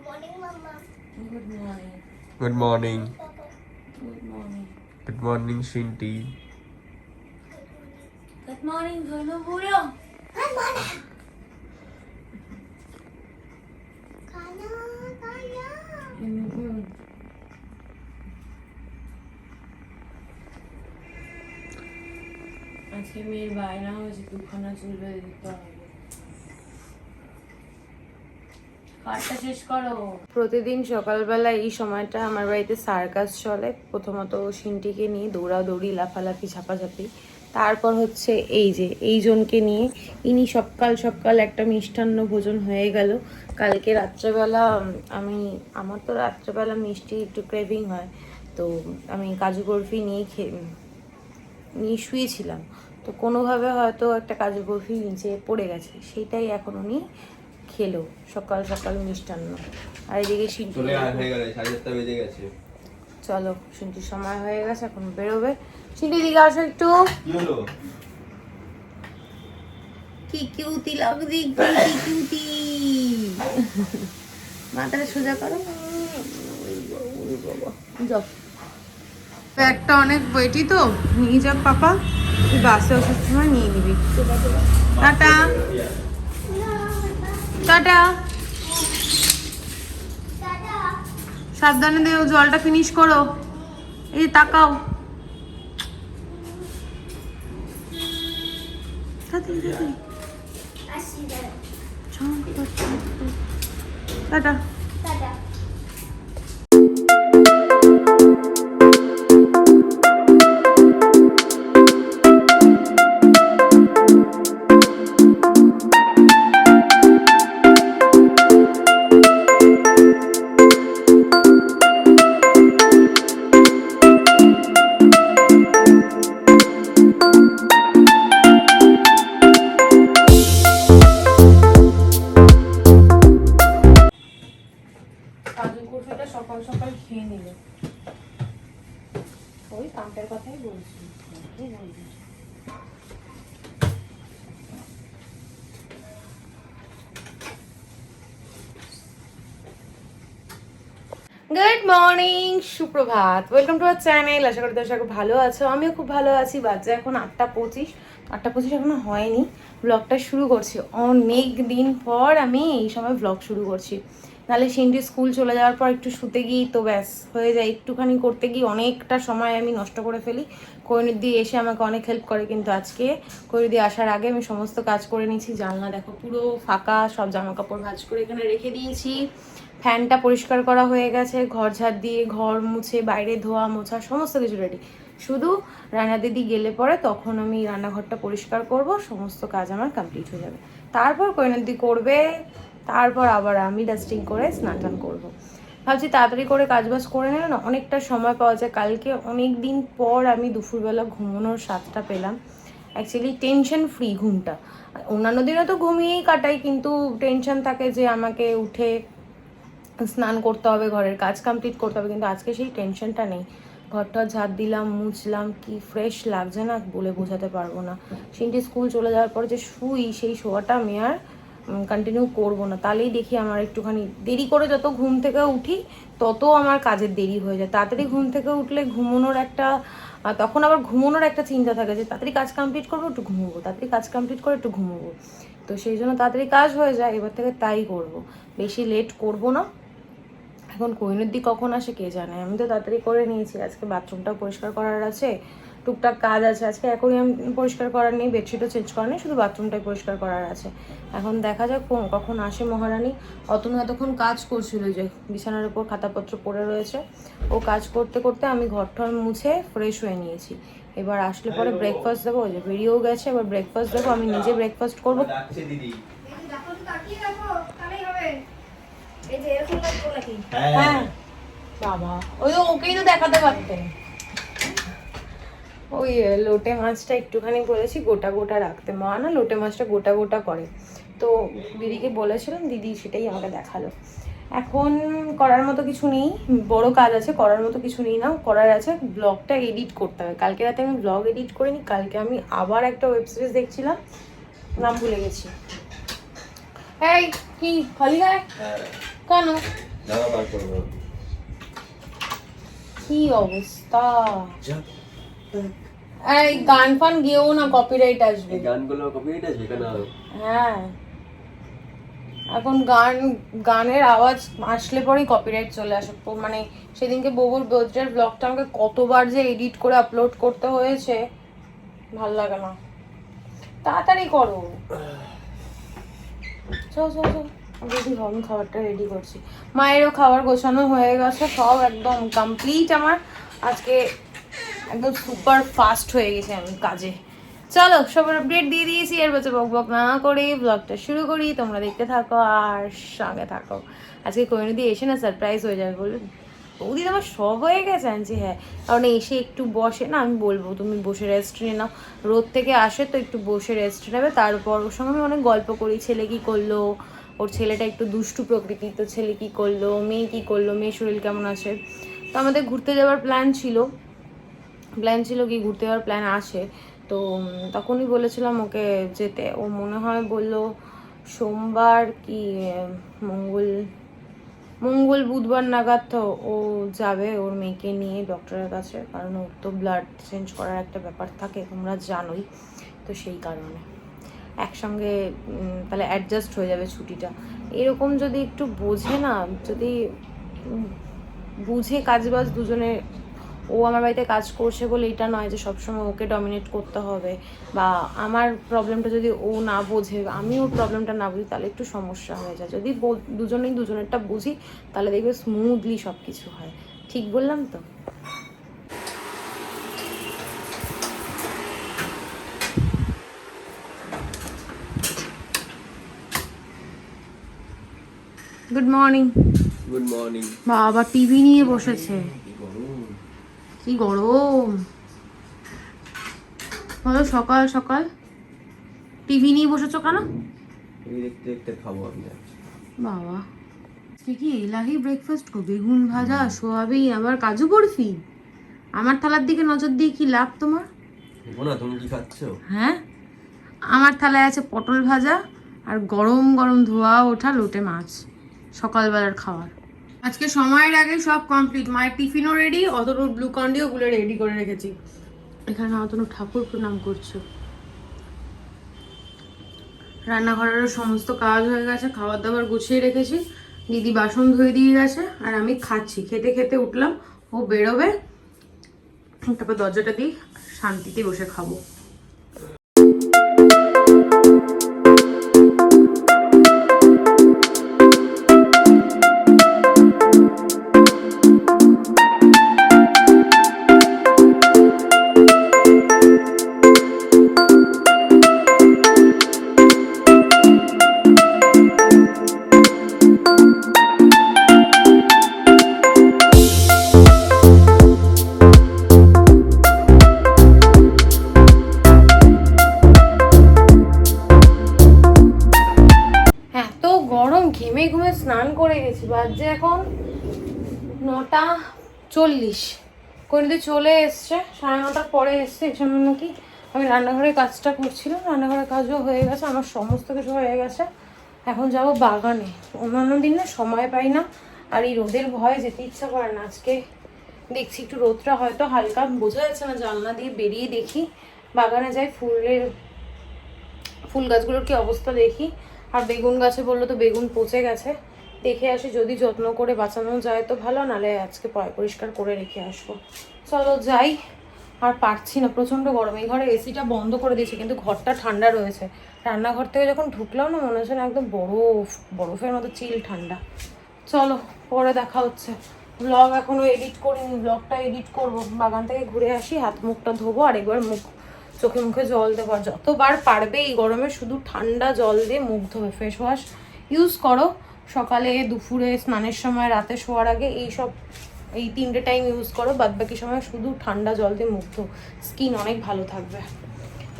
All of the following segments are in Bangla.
Good morning. Good morning. Good morning, Shinty. Good morning, Dhonu Buro. Good morning. আজকে মেয়ের বায়না হয়েছে দুখানা চুল বেঁধে দিতে হবে। কাজটা শেষ করো। প্রতিদিন সকালবেলা এই সময়টা আমার বাড়িতে সার্কাস চলে। প্রথমত সিনটিকে নিয়ে দৌড়াদৌড়ি, লাফালাফি, ঝাপাঝাপি। তারপর হচ্ছে এই যে এই জনকে নিয়ে ইনি সকাল সকাল একটা মিষ্টান্ন ভোজন হয়ে গেল। কালকে রাত্রেবেলা আমার তো রাত্রেবেলা মিষ্টি একটু ক্রেভিং হয়, তো আমি কাজু বরফি নিয়ে শুয়েছিলাম। তো কোনোভাবে হয়তো একটা কাজু বরফি নিচে পড়ে গেছে, সেইটাই এখন উনি খেলো সকাল সকাল মিষ্টান্ন। আর এদিকে সিন্টু চলো, সিন্টুর সময় হয়ে গেছে, এখন বেরোবে। সিন্টু দিকে আসো একটু। কি কিউটি লাগছে, কি কিউটি। মাথাটা সোজা করো। যাও, ব্যাগটা অনেক ওয়েটি তো নিয়ে যাক পাপা, বাসে আসার সময় নিয়ে নিবি। টাটা টাটা, সাবধানে দিও, জলটা ফিনিশ করো। এই তাকাও, টাটা। সকাল সকাল খেয়ে নিল, ওই কামটার কথাই বলছি। গুড মর্নিং, সুপ্রভাত, ওয়েলকাম টু আওয়ার চ্যানেল। আশা করি দর্শক ভালো আছো, আমিও খুব ভালো আছি। বাজে এখন 8:25 এখনো হয়নি। ব্লগটা শুরু করছি, অনেক দিন পর আমি এই সময় ব্লগ শুরু করছি। নাহলে সিন্টি স্কুল চলে যাওয়ার পর একটু শুতে গিয়ে তো ব্যাস হয়ে যায়, একটুখানি করতে গিয়ে অনেকটা সময় আমি নষ্ট করে ফেলি। কৈনুদ্দি এসে আমাকে অনেক হেল্প করে, কিন্তু আজকে কৈনুদ্দি আসার আগে আমি সমস্ত কাজ করে নিয়েছি। জানলা দেখো পুরো ফাঁকা, সব জামা কাপড় ভাঁজ করে এখানে রেখে দিয়েছি। ফ্যানটা পরিষ্কার করা হয়ে গেছে, ঘর ঝাড় দিয়ে ঘর মুছে, বাইরে ধোয়া মোছা সমস্ত কিছু রেডি। শুধু রান্না দিদি গেলে পরে তখন আমি রান্নাঘরটা পরিষ্কার করব, সমস্ত কাজ আমার কমপ্লিট হয়ে যাবে। তারপর কৈনুদ্দি করবে, তারপর আবার আমি ডাস্টিং করে স্নান টান করবো। ভাবছি তাড়াতাড়ি করে কাজবাজ করে নিলে না অনেকটা সময় পাওয়া যায়। কালকে অনেক দিন পর আমি দুপুরবেলা ঘুমানোর স্বাদটা পেলাম। অ্যাকচুয়ালি টেনশন ফ্রি ঘুমটা। অন্যান্য দিনও তো ঘুমিয়েই কাটাই, কিন্তু টেনশন থাকে যে আমাকে উঠে স্নান করতে হবে, ঘরের কাজ কমপ্লিট করতে হবে, কিন্তু আজকে সেই টেনশনটা নেই। ঘরটা ঝাড় দিলাম, মুছলাম, কি ফ্রেশ লাগছে না বলে বোঝাতে পারবো না। সিন্টি স্কুল চলে যাওয়ার পরে যে শুই, সেই শোয়াটা আমি আর কন্টিনিউ করবো না। তাহলেই দেখি আমার একটুখানি দেরি করে যত ঘুম থেকে উঠি তত আমার কাজের দেরি হয়ে যায়। তাড়াতাড়ি ঘুম থেকে উঠলে ঘুমানোর একটা তখন আবার ঘুমানোর একটা চিন্তা থাকে যে তাড়াতাড়ি কাজ কমপ্লিট করবো, একটু ঘুমোবো, তাড়াতাড়ি কাজ কমপ্লিট করে একটু ঘুমোবো। তো সেই জন্য তাড়াতাড়ি কাজ হয়ে যায়, এবার থেকে তাই করবো, বেশি লেট করবো না। এখন কৈনুদ্দি কখন আসে কে জানে। আমি তো তাড়াতাড়ি করে নিয়েছি, আজকে বাথরুমটাও পরিষ্কার করার আছে, টুকটাক কাজ আছে। আজকে অ্যাকোরিয়াম পরিষ্কার করার নেই, বেডশিটও চেঞ্জ করার নেই, শুধু বাথরুমটাই পরিষ্কার করার আছে। এখন দেখা যাক কখন আসে মহারানী। অতনু এতক্ষণ কাজ করছিল, যে বিছানার উপর খাতাপত্র পড়ে রয়েছে, ও কাজ করতে করতে আমি ঘরঠর মুছে ফ্রেশ হয়ে নিয়েছি। এবার আসলে পরে ব্রেকফাস্ট দেবো, ওই যে বেরিয়েও গেছে, এবার ব্রেকফাস্ট দেবো, আমি নিজে ব্রেকফাস্ট করবো। হ্যাঁ বাবা, ওই ওকেই তো দেখাতে পারতেন। ওই লোটে মাছটা একটুখানি বলেছি গোটা গোটা রাখতে, মা না লোটে মাছটা গোটা গোটা করে, তো দিদিকে বলেছিলাম, দিদি সেটাই আমাকে দেখালো। এখন করার মতো কিছু নেই, বড় কাজ আছে, করার মতো কিছু নেই, না করার আছে ব্লগটা এডিট করতে হবে। কালকে রাতে আমি ব্লগ এডিট করিনি, কালকে আমি আবার একটা ওয়েব সিরিজ দেখছিলাম, নাম ভুলে গেছি। এই কি খালি গায়ে কেন? জামা বার করবো। কি অবস্থা! এই গান ফান গেও না, কপিরাইট আসবে। এই গানগুলো কপিরাইট আসবে কেন? হ্যাঁ, এখন গানের আওয়াজ আসলে পরেই কপিরাইট চলে আসে। মানে সেদিনকে বউর বার্থডের ব্লগটা আমাকে কতবার যে এডিট করে আপলোড করতে হয়েছে, ভাল লাগে না। তাড়াতাড়ি করো। চল চল চল, রেডি হন, খাবারটা রেডি করছি। মায়েরও খাবার গোছানো হয়ে গেছে, সব একদম কমপ্লিট আমার। আজকে একদম সুপার ফাস্ট হয়ে গেছে আমি কাজে। চলো, সবার আপডেট দিয়ে দিয়েছি, এর বছর বক বক না করে ব্লগটা শুরু করি। তোমরা দেখতে থাকো আর সঙ্গে থাকো। আজকে কোহিনুদি এসে না সারপ্রাইজ হয়ে যাবে, বলবে বৌদি তোমার সব হয়ে গেছে। আনছি হ্যাঁ, কারণ এসে একটু বসে না, আমি বলবো তুমি বসে রেস্ট নিয়ে নাও। রোদ থেকে আসে তো একটু বসে রেস্ট নেবে। তারপর ওর সঙ্গে আমি অনেক গল্প করি, ছেলে কি করলো, ওর ছেলেটা একটু দুষ্টু প্রকৃতি, তো ছেলে কি করলো, মেয়ে কি করলো, মেয়ে শরীর কেমন আছে। তো আমাদের ঘুরতে যাওয়ার প্ল্যান ছিল কি ঘুরতে যাওয়ার প্ল্যান আসে। তো তখনই বলেছিলাম ওকে যেতে। ও মনে হয় বললো সোমবার কি মঙ্গল বুধবার নাগাদ তো ও যাবে ওর মেয়েকে নিয়ে ডক্টরের কাছে, কারণ ওর তো ব্লাড চেঞ্জ করার একটা ব্যাপার থাকে, তোমরা জানোই। তো সেই কারণে একসঙ্গে তাহলে অ্যাডজাস্ট হয়ে যাবে ছুটিটা। এরকম যদি একটু বোঝে না, যদি বুঝে কাজবাজ দুজনে, ও আমার বাড়িতে কাজ করছে বলে এটা নয় যে সবসময় ওকে ডমিনেট করতে হবে, বা আমার প্রবলেমটা যদি ও না বোঝে, আমি ওর প্রবলেমটা না বুঝি, তাহলে একটু সমস্যা হয়ে যায়। যদি দুজনেই দুজনেরটা বুঝি, তাহলে দেখবে স্মুথলি সব কিছু হয়। ঠিক বললাম তো? Good morning. Good morning. বাবা টিভি নিয়ে বসেছে, কি গরম বলো। সকাল সকাল টিভি নিয়ে বসেছো কেন? এই দেখতে দেখতে খাবো আমি। বাবা কি এলাহি ব্রেকফাস্ট গো, বেগুন ভাজা, সোয়াবিন, আবার কাজু বরফি। আমার থালার দিকে নজর দিয়ে কি লাভ তোমার? না, তুমি কি খাচ্ছো? হ্যাঁ, আমার থালায় আছে পটল ভাজা আর গরম গরম ধোয়া ওঠা লোটে মাছ, সকালবেলার খাবার। আজকে সময়ের আগে সব কমপ্লিট। মায়ের টিফিনও রেডি, অতনুর গ্লুকন্ডিও গুলো রেডি করে রেখেছি। এখানে অতনু ঠাকুর প্রণাম করছো। রান্নাঘরেরও সমস্ত কাজ হয়ে গেছে, খাবার দাবার গুছিয়ে রেখেছি, দিদি বাসন ধুয়ে দিয়ে গেছে, আর আমি খাচ্ছি। খেতে খেতে উঠলাম, ও বেরোবে, তারপর দরজাটা দিই, শান্তিতে বসে খাবো। ঘেমে ঘুমে স্নান করে গেছি, বাজে এখন 9:40। কোনদিন চলে এসছে, 9:30 পরে এসছে। এই সময় নাকি আমি রান্নাঘরের কাজটা করছিলাম, রান্নাঘরের কাজও হয়ে গেছে, আমার সমস্ত কিছু হয়ে গেছে। এখন যাব বাগানে। অন্যান্য দিন না সময় পাই না, আর এই রোদের ভয়ে যেতে ইচ্ছা করে না। আজকে দেখছি একটু রোদটা হয়তো হালকা বোঝা যাচ্ছে না, জানলা দিয়ে বেরিয়ে দেখি, বাগানে যাই, ফুল গাছগুলোর কি অবস্থা দেখি। আর বেগুন গাছে বললো তো বেগুন পচে গেছে, দেখে আসি, যদি যত্ন করে বাঁচানো যায় তো ভালো, নাহলে আজকে পরিষ্কার করে রেখে আসবো। চলো যাই। আর পারছি না, প্রচণ্ড গরম। এই ঘরে এসিটা বন্ধ করে দিয়েছি, কিন্তু ঘরটা ঠান্ডা রয়েছে। রান্নাঘর থেকে যখন ঢুকলাম না, মনে হচ্ছে না একদম বরফের মতো চিল ঠান্ডা। চলো পরে দেখা হচ্ছে। ব্লগ এখনও এডিট করিনি, ব্লগটা এডিট করবো। বাগান থেকে ঘুরে আসি, হাত মুখটা ধোবো, আর একবার চোখে মুখে জল দেবো। আর যতবার পারবে এই গরমে শুধু ঠান্ডা জল দিয়ে মুখ ধোবে। ফেস ওয়াশ ইউজ করো, সকালে, দুপুরে, স্নানের সময়, রাতে শোয়ার আগে, এই 3টে টাইম ইউজ করো। বাদবাকি সময় শুধু ঠান্ডা জল দিয়ে মুখ ধো, স্কিন অনেক ভালো থাকবে।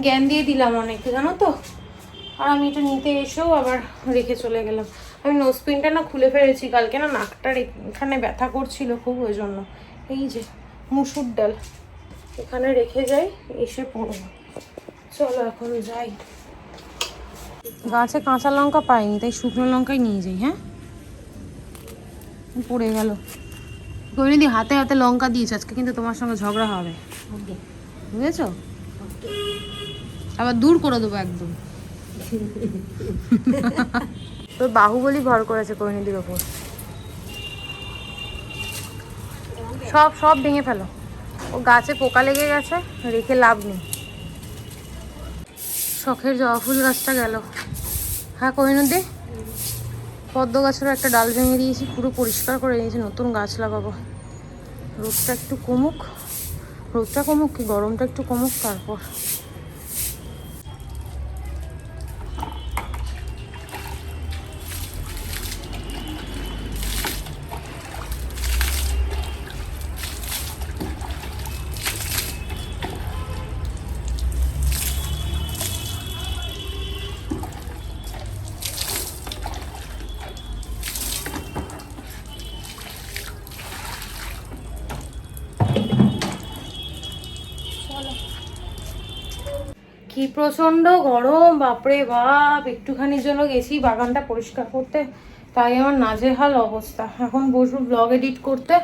জ্ঞান দিয়ে দিলাম অনেক, জানো তো। আর আমি এটা নিতে এসেও আবার রেখে চলে গেলাম। আমি নোজপিনটা না খুলে ফেলেছি কালকে, না নাকটার এখানে ব্যথা করছিল খুব, ওই জন্য। এই যে মুসুর ডাল এখানে রেখে যাই, এসে পড়বো। চলো এখন যাই। গাছে কাঁচা লঙ্কা পাইনি, তাই শুকনো লঙ্কাই নিয়ে যাই। হ্যাঁ, পড়ে গেল। কৈনিদি হাতে হাতে লঙ্কা দিয়েছে আজকে, কিন্তু তোমার সঙ্গে ঝগড়া হবে, বুঝেছো? আবার দূর করে দেবো একদম। তোর বাহুবলী ভর করেছে কৈনিদির ওপর। সব সব ভেঙে ফেলো, ও গাছে পোকা লেগে গেছে, রেখে লাভ নেই। শখের জবা ফুল গাছটা গেল। হ্যাঁ কৈনিদি, পদ্ম গাছেরও একটা ডাল ভেঙে দিয়েছি, পুরো পরিষ্কার করে নিয়েছি, নতুন গাছ লাগাবো। রোদটা একটু কমুক, রোদটা কমুক কি গরমটা একটু কমুক, তারপর। কি প্রচন্ড গরম, বাপরে বাপ। একটুখানির জন্য গেছি বাগানটা পরিষ্কার করতে, তাই আমার নাজেহাল অবস্থা। এখন বসবো ব্লগ এডিট করতে।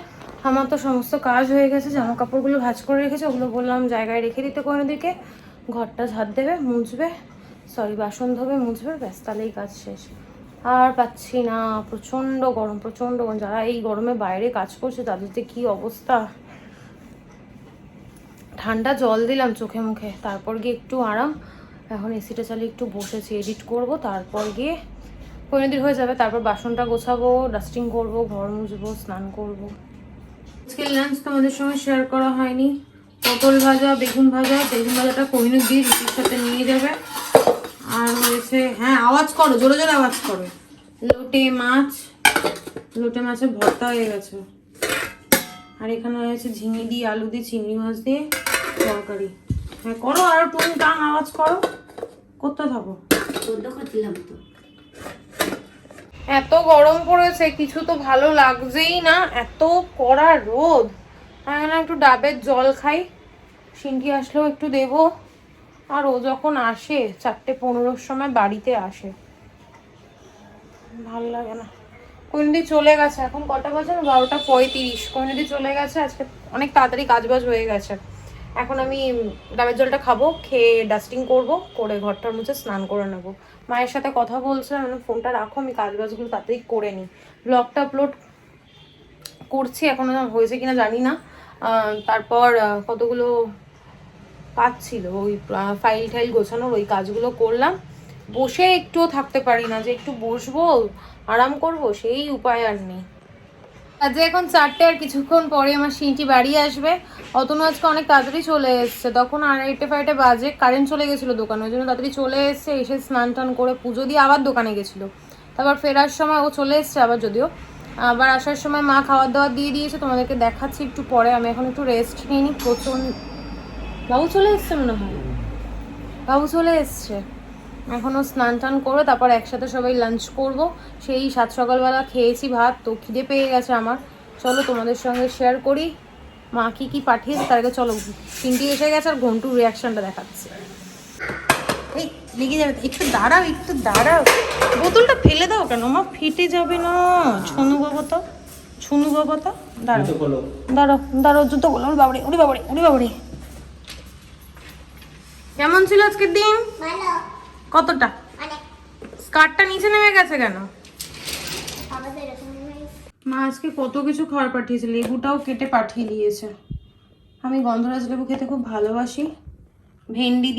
আমার তো সমস্ত কাজ হয়ে গেছে, জামা কাপড়গুলো ভাঁজ করে রেখেছে, ওগুলো বললাম জায়গায় রেখে দিতে কোনোদিকে। ঘরটা ঝাড় দেবে, মুছবে, সরি বাসন ধোবে, মুছবে, ব্যাস তাহলেই কাজ শেষ। আর পাচ্ছি না, প্রচন্ড গরম, প্রচন্ড গরম। যারা এই গরমে বাইরে কাজ করছে তাদের যে কি অবস্থা। ঠান্ডা জল দিলাম চোখে মুখে, তারপর গিয়ে একটু আরাম। এখন এসিটা চালিয়ে একটু বসেছি, এডিট করব, তারপর গিয়ে কৈনিদির হয়ে যাবে। তারপর বাসনটা গোছাবো, ডাস্টিং করব, ঘর মুছবো, স্নান করব। আজকে লাঞ্চ তোমাদের সঙ্গে শেয়ার করা হয়নি। পটল ভাজা, বেগুন ভাজা। বেগুন ভাজাটা কৈনিদি রুটির সাথে নিয়ে যাবে। আর হয়েছে, হ্যাঁ আওয়াজ করো, জোরে জোরে আওয়াজ করো, লোটে মাছ, লোটে মাছের ভর্তা হয়ে গেছে। আর এখানে হয়েছে ঝিঙে দিয়ে, আলু দিয়ে, চিংড়ি মাছ দিয়ে তরকারি। হ্যাঁ করো, আরো টুন টান আওয়াজ করো, করতে থাকো। এত গরম পড়েছে, কিছু তো ভালো লাগছেই না, এত কড়া রোদ। আমি একটু ডাবের জল খাই, সিনকি আসলেও একটু দেবো। আর ও যখন আসে 4:15 সময় বাড়িতে আসে, ভালো লাগে না। কৈনিদি চলে গেছে, এখন কটা বাজে, 12:35। কৈনিদি চলে গেছে, আজকে অনেক তাড়াতাড়ি কাজবাজ হয়ে গেছে। এখন আমি ডাবের জলটা খাবো, খেয়ে ডাস্টিং করব, করে ঘরটার মুছে স্নান করে নেবো। মায়ের সাথে কথা বলছিলাম, মানে ফোনটা রাখো, আমি কাজবাজগুলো তাড়াতাড়ি করে নিই। ব্লগটা আপলোড করছি, এখনো হয়েছে কিনা জানি না। তারপর কতগুলো কাজ ছিল, ওই ফাইল টাইল গোছানোর, ওই কাজগুলো করলাম। বসে একটুও থাকতে পারি না, যে একটু বসবো আরাম করব, সেই উপায় আর নেই। আজকে এখন 4টে, আর কিছুক্ষণ পরে আমার সিনটি বাড়ি আসবে। অতনু আজকে অনেক তাড়াতাড়ি চলে এসছে, তখন 2:30 বাজে, কারেন্ট চলে গেছিলো দোকানে, ওই জন্য তাড়াতাড়ি চলে এসছে। এসে স্নান টান করে পুজো দিয়ে আবার দোকানে গেছিলো। তারপর ফেরার সময় ও চলে এসছে আবার, যদিও আবার আসার সময় মা খাবার দাবার দিয়ে দিয়েছে, তোমাদেরকে দেখাচ্ছি একটু পরে। আমি এখন একটু রেস্ট নিয়ে নিই, প্রচন্ড। বাবু চলে এসছে মনে হয়, বাবু চলে এসছে। এখনও স্নান টান করে তারপর একসাথে সবাই লাঞ্চ করব। সেই 7 সকালবেলা খেয়েছি ভাত, তো খিদে পেয়ে গেছে আমার। চলো তোমাদের সঙ্গে শেয়ার করি মা কি কি পাঠিয়েছে, তার আগে চলো। চিন্তি এসে গেছে, আর ঘন্টুর রিয়াকশনটা দেখাচ্ছে। এই লেগে যাবে, একটু দাঁড়াও, একটু দাঁড়াও। বোতলটা ফেলে দাও কেন মা, ফেটে যাবে না। ছুনু বাবা তো, ছুনু বাবা তো, দাঁড়াও দাঁড়াও দাঁড়াও, জুতো বলো। ওরে বাবারে, ওরে বাবারে, ওরে বাবারে। কেমন ছিল আজকের দিন? ভালো। কতটা? অনেক। স্কার্টটা নিচে নেমে গেছে কেন? মা আজকে কত কিছু খাবার পাঠিয়েছে, লেবুটাও কেটে পাঠিয়ে দিয়েছে। আমি গন্ধরাজ লেবু খেতে খুব ভালোবাসি। ভেন্ডি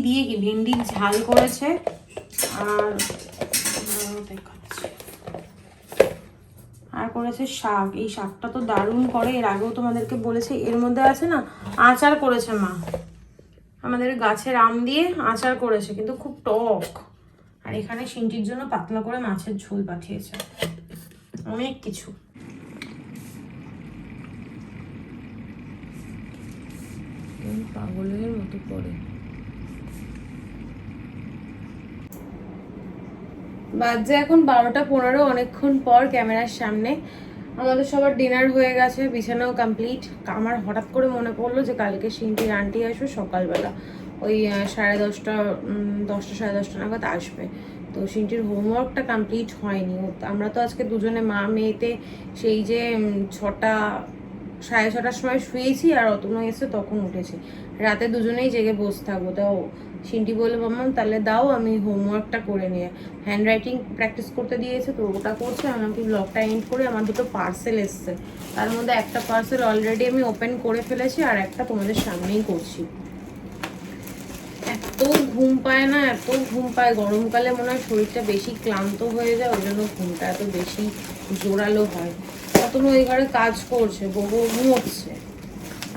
দিয়ে কি ভেন্ডির ঝাল করেছে। আর করেছে শাক। এই শাকটা তো দারুণ করে, এর আগেও তোমাদেরকে বলেছে। এর মধ্যে আছে না আচার করেছে মা, আমাদের গাছের আম দিয়ে আচার করেছে, কিন্তু খুব টক। আর এখানে সিনটির জন্য পাতলা করে মাছের ঝোল পাঠিয়েছে, অনেক কিছু। পাগলের মতো করে বাজে এখন 12:15। অনেকক্ষণ পর ক্যামেরার সামনে। আমাদের সবার ডিনার হয়ে গেছে, বিছানাও কমপ্লিট। আমার হঠাৎ করে মনে পড়লো যে কালকে সিনটির আন্টি আসবে সকালবেলা, ওই 10:30 10টা 10:30 নাগাদ আসবে। তো সিনটির হোমওয়ার্কটা কমপ্লিট হয়নি। আমরা তো আজকে দুজনে মা মেয়েতে সেই যে 6টা 6:30টার সময় শুয়েছি, আর অতনু এসে তখন উঠেছি। রাতে দুজনেই জেগে বসে থাকবো। তাও সিনটি বললো মাম্মাম তাহলে দাও আমি হোমওয়ার্কটা করে নিয়ে, হ্যান্ড রাইটিং প্র্যাকটিস করতে দিয়েছে তো ওটা করছে। আমাকে ব্লগটা এন্ড করে আমার দুটো পার্সেল এসছে, তার মধ্যে একটা পার্সেল অলরেডি আমি ওপেন করে ফেলেছি, আর একটা তোমাদের সামনেই করছি। এত ঘুম পায় না, এত ঘুম পায় গরমকালে, মনে হয় শরীরটা বেশি ক্লান্ত হয়ে যায়, ওই জন্য ঘুমটা এত বেশি জোরালো হয়। অতনু ওই ঘরে কাজ করছে, বোবো ঘুমোচ্ছে,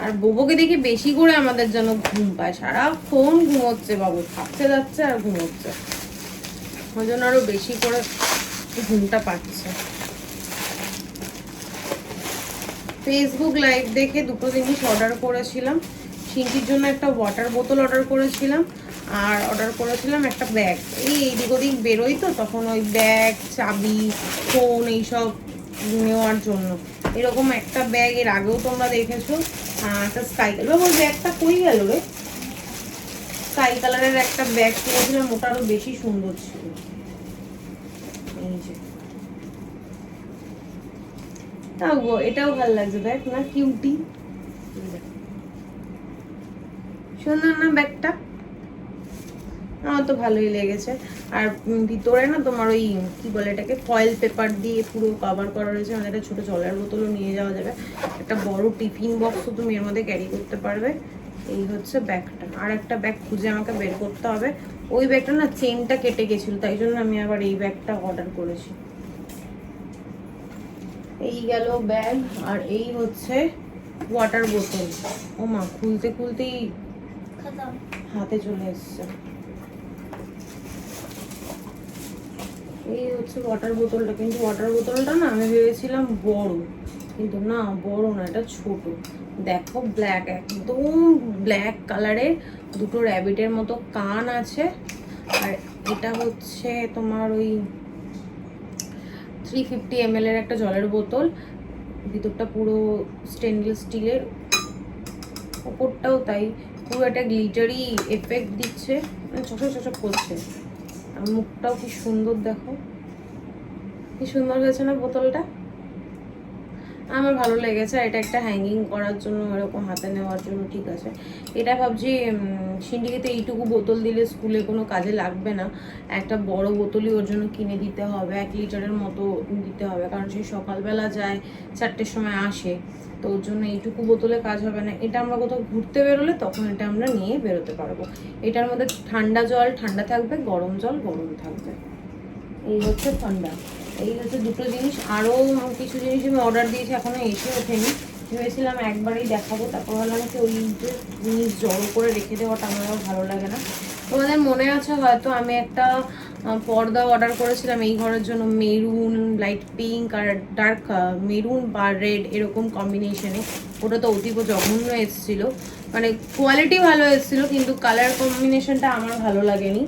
আর বোবোকে দেখে বেশি করে আমাদের যেন ঘুম পায়, সারাক্ষণ ঘুমোচ্ছে, বাবু খাচ্ছে যাচ্ছে আর ঘুমোচ্ছে, ওই জন্য আরো বেশি করে ঘুমটা পাচ্ছে। ফেসবুক লাইভ দেখে দুটো জিনিস অর্ডার করেছিলাম। সিনটির জন্য একটা ওয়াটার বোতল অর্ডার করেছিলাম, আর অর্ডার করেছিলাম একটা ব্যাগ। এইদিক ওদিক বেরোই তো, তখন ওই ব্যাগ, চাবি, ফোন এইসব নেওয়ার জন্য। এরকম একটা ব্যাগ এর আগেও তোমরা দেখেছো, একটা স্কাই কালার, ওই ব্যাগটা কই গেল রে, স্কাই কালারের একটা ব্যাগ কিনেছিলাম, ওটা আরো বেশি সুন্দর ছিল। এই যে এটাও ভালো লাগছে, দেখ না কিউটি, সুন্দর না ব্যাগটা? আমার তো ভালোই লেগেছে। আর ভিতরে না তোমার ওই কি বলে এটাকে, ফয়েল পেপার দিয়ে পুরো কভার করা রয়েছে। আমাদের একটা ছোট জলের বোতলও নিয়ে যাওয়া যাবে, একটা বড় টিফিন বক্সও তুমি এর মধ্যে ক্যারি করতে পারবে। এই হচ্ছে ব্যাগটা। আর একটা ব্যাগ খুঁজে আমাকে বের করতে হবে, ওই ব্যাগটা না চেনটা কেটে গেছিল, তাই জন্য আমি আবার এই ব্যাগটা অর্ডার করেছি। এই গেল ব্যাগ, আর এই হচ্ছে ওয়াটার বোতল। ও মা, খুলতে খুলতেই হাতে চলে এসছে। এই হচ্ছে ওয়াটার বোতলটা, কিন্তু ওয়াটার বোতলটা না আমি ভেবেছিলাম বড়, কিন্তু না বড় না, এটা ছোট। দেখো ব্ল্যাক, একদম ব্ল্যাক কালারের, দুটো র্যাবিটের মতো কান আছে। আর এটা হচ্ছে তোমার ওই 350 ml এর একটা জলের বোতল, ভিতরটা পুরো স্টেনলেস স্টিলের, ওপরটাও তাই, পুরো একটা গ্লিটারি এফেক্ট দিচ্ছে, মানে চকচক চকচক করছে। আর মুখটাও কি সুন্দর, দেখো কি সুন্দর হয়েছে না বোতলটা, আমার ভালো লেগেছে। এটা একটা হ্যাঙ্গিং করার জন্য, এরকম হাতে নেওয়ার জন্য ঠিক আছে। এটা ভাবছি সিন্ডিকেতে এইটুকু বোতল দিলে স্কুলে কোনো কাজে লাগবে না, একটা বড় বোতলই ওর জন্য কিনে দিতে হবে, 1 লিটারের মতো দিতে হবে, কারণ সে সকালবেলা যায়, 4টের সময় আসে, তো ওর জন্য এইটুকু বোতলে কাজ হবে না। এটা আমরা কোথাও ঘুরতে বেরোলে তখন এটা আমরা নিয়ে বেরোতে পারবো। এটার মধ্যে ঠান্ডা জল ঠান্ডা থাকবে, গরম জল গরম থাকবে। এই হচ্ছে ঠান্ডা। এই হচ্ছে দুটো জিনিস। আরও কিছু জিনিস আমি অর্ডার দিয়েছি, এখনো এসে ওঠেনি, ভেবেছিলাম একবারেই দেখাবো, তারপর ভাবলাম কি ওই যে জিনিস জড়ো করে রেখে দেওয়াটা আমার ভালো লাগে না। তোমাদের মনে আছে হয়তো আমি একটা পর্দা অর্ডার করেছিলাম এই ঘরের জন্য, মেরুন, লাইট পিঙ্ক আর ডার্ক মেরুন বা রেড এরকম কম্বিনেশনে। ওটা তো অতীব জঘন্য এসেছিল, মানে কোয়ালিটি ভালো এসেছিল কিন্তু কালার কম্বিনেশনটা আমার ভালো লাগেনি।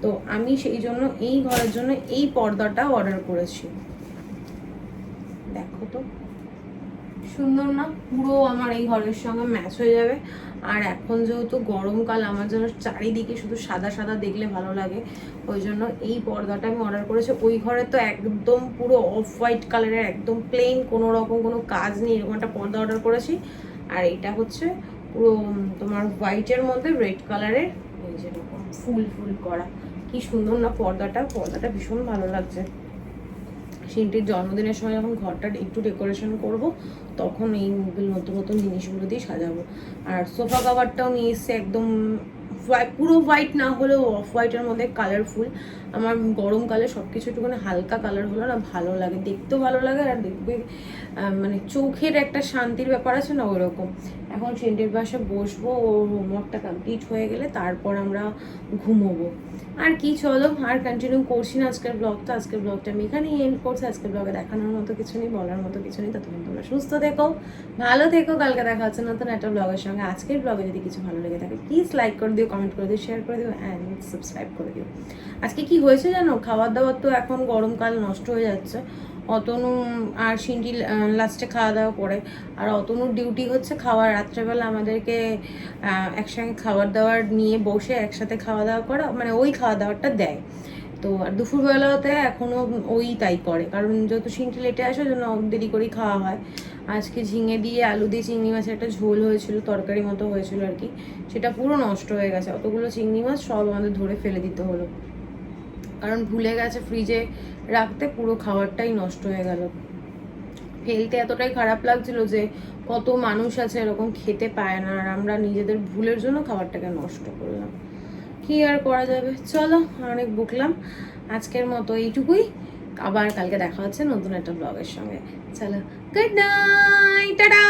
তো আমি সেই জন্য এই ঘরের জন্য এই পর্দাটা অর্ডার করেছি। দেখো তো সুন্দর না, পুরো আমার এই ঘরের সঙ্গে ম্যাচ হয়ে যাবে। আর এখন যেহেতু গরমকাল, আমার যেন চারিদিকে শুধু সাদা সাদা দেখলে ভালো লাগে, ওই জন্য এই পর্দাটা আমি অর্ডার করেছি। ওই ঘরে তো একদম পুরো অফ হোয়াইট কালারের, একদম প্লেন, কোনো রকম কোনো কাজ নেই, এরকম একটা পর্দা অর্ডার করেছি। আর এটা হচ্ছে পুরো তোমার হোয়াইটের মধ্যে রেড কালারের, এই যেরকম ফুল ফুল করা, কি সুন্দর না পর্দাটা, পর্দাটা ভীষণ ভালো লাগছে। সিনটির জন্মদিনের সময় যখন ঘরটা একটু ডেকোরেশন করব, তখন এই নতুন নতুন জিনিসগুলো দিয়ে সাজাবো। আর সোফা কাভারটাও নিয়ে এসছে, একদম পুরো হোয়াইট না হলেও অফ হোয়াইটের মধ্যে কালারফুল। আমার গরমকালে সব কিছু একটুখানি হালকা কালার হলো না ভালো লাগে, দেখতেও ভালো লাগে, আর দেখবে মানে চোখের একটা শান্তির ব্যাপার আছে না, ওইরকম। এখন সিনটির পাশে বসবো, ওর হোমওয়ার্কটা কমপ্লিট হয়ে গেলে তারপর আমরা ঘুমোবো। আর কি, চলো আর কন্টিনিউ করছি না আজকের ব্লগটা। আজকের ব্লগটা আমি এখানেই এন্ড করছি। আজকের ব্লগে দেখানোর মতো কিছু নেই, বলার মতো কিছু নেই। ততক্ষণ তোমরা সুস্থ থেকো, ভালো থেকো, কালকে দেখা হচ্ছে নতুন একটা ব্লগের সঙ্গে। আজকের ব্লগে যদি কিছু ভালো লেগে থাকে প্লিজ লাইক করে দিও, কমেন্ট করে দিও, শেয়ার করে দিও অ্যান্ড সাবস্ক্রাইব করে দিও। আজকে কি হয়েছে জানো, খাবার দাবার তো এখন গরমকাল নষ্ট হয়ে যাচ্ছে। অতনু আর সিন্টি লাস্টে খাওয়া দাওয়া করে, আর অতনুর ডিউটি হচ্ছে খাওয়ার, রাত্রেবেলা আমাদেরকে একসঙ্গে খাবার দাবার নিয়ে বসে একসাথে খাওয়া দাওয়া করা, মানে ওই খাওয়া দাওয়াটা দেয়। তো তো আর দুপুরবেলাতে এখনও ওই তাই করে, কারণ যত শিংটি লেটে আসে ওই জন্য দেরি করেই খাওয়া হয়। আজকে ঝিঙে দিয়ে আলু দিয়ে চিংড়ি মাছের একটা ঝোল হয়েছিল, তরকারি মতো হয়েছিল আর কি, সেটা পুরো নষ্ট হয়ে গেছে। অতগুলো চিংড়ি মাছ সব আমাদের ধরে ফেলে দিতে হলো, কারণ ভুলে গেছে ফ্রিজে রাখতে, পুরো খাবারটাই নষ্ট হয়ে গেল। ফেলতে এতটাই খারাপ লাগছিল যে কত মানুষ আছে এরকম খেতে পায় না, আর আমরা নিজেদের ভুলের জন্য খাবারটাকে নষ্ট করলাম। কি আর করা যাবে, চলো অনেক বকলাম, আজকের মতো এইটুকুই। আবার কালকে দেখা হচ্ছে নতুন একটা ব্লগের সঙ্গে। চলো, গুড নাইট, টাটা।